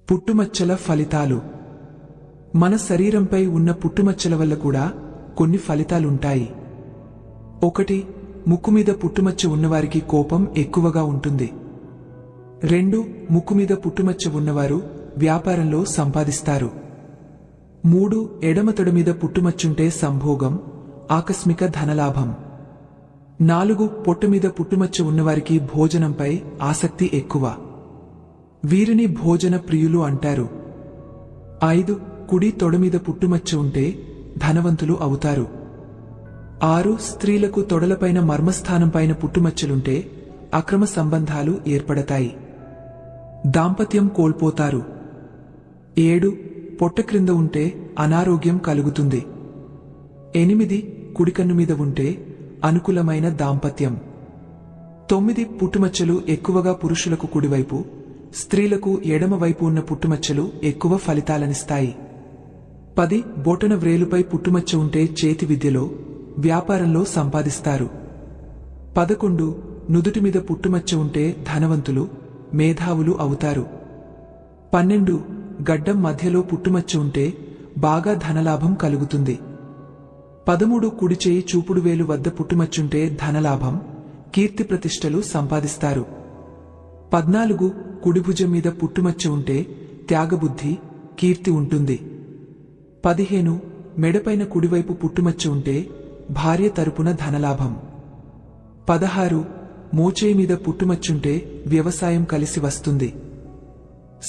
పుట్టుమచ్చల ఫలితాలు. మన శరీరంపై ఉన్న పుట్టుమచ్చల వల్ల కూడా కొన్ని ఫలితాలుంటాయి. 1. ముక్కుమీద పుట్టుమచ్చ ఉన్నవారికి కోపం ఎక్కువగా ఉంటుంది. 2. ముక్కుమీద పుట్టుమచ్చ ఉన్నవారు వ్యాపారంలో సంపాదిస్తారు. 3. ఎడమ తొడ మీద పుట్టుమచ్చుంటే సంభోగం, ఆకస్మిక ధనలాభం. 4. పొట్టమీద పుట్టుమచ్చ ఉన్నవారికి భోజనంపై ఆసక్తి ఎక్కువ. వీరిని భోజన ప్రియులు అంటారు. 5. కుడి తొడమీద పుట్టుమచ్చ ఉంటే ధనవంతులు అవుతారు. 6. స్త్రీలకు తొడలపైన మర్మస్థానంపైన పుట్టుమచ్చలుంటే అక్రమ సంబంధాలు ఏర్పడతాయి, దాంపత్యం కోల్పోతారు. 7. పొట్ట క్రింద ఉంటే అనారోగ్యం కలుగుతుంది. 8. కుడికన్ను మీద ఉంటే అనుకూలమైన దాంపత్యం. 9. పుట్టుమచ్చలు ఎక్కువగా పురుషులకు కుడివైపు, స్త్రీలకు ఎడమవైపు ఉన్న పుట్టుమచ్చలు ఎక్కువ ఫలితాలనిస్తాయి. 10. బొటన వ్రేలుపై పుట్టుమచ్చ ఉంటే చేతి విద్యలో, వ్యాపారంలో సంపాదిస్తారు. 11. నుదుటి మీద పుట్టుమచ్చ ఉంటే ధనవంతులు, మేధావులు అవుతారు. 12. గడ్డం మధ్యలో పుట్టుమచ్చ ఉంటే బాగా ధనలాభం కలుగుతుంది. 13. కుడి చేయి చూపుడు వేలు వద్ద పుట్టుమచ్చుంటే ధనలాభం, కీర్తి ప్రతిష్టలు సంపాదిస్తారు. 14. కుడిభుజం మీద పుట్టుమచ్చ ఉంటే త్యాగబుద్ధి, కీర్తి ఉంటుంది. 15. మెడపైన కుడివైపు పుట్టుమచ్చ ఉంటే భార్య తరపున ధనలాభం. 16. మోచేయి మీద పుట్టుమచ్చుంటే వ్యవసాయం కలిసి వస్తుంది,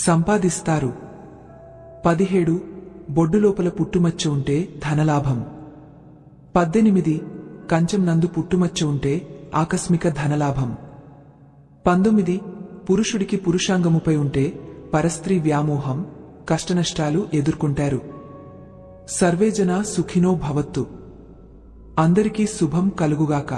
సంపాదిస్తారు. 17. బొడ్డు లోపల పుట్టుమచ్చ ఉంటే ధనలాభం. 18. కంచం నందు పుట్టుమచ్చ ఉంటే ఆకస్మిక ధనలాభం. 19. పురుషుడికి పురుషాంగముపై ఉంటే పరస్త్రీ వ్యామోహం, కష్టనష్టాలు ఎదుర్కొంటారు. సర్వేజన సుఖినో భవత్తు. అందరికీ శుభం కలుగుగాక.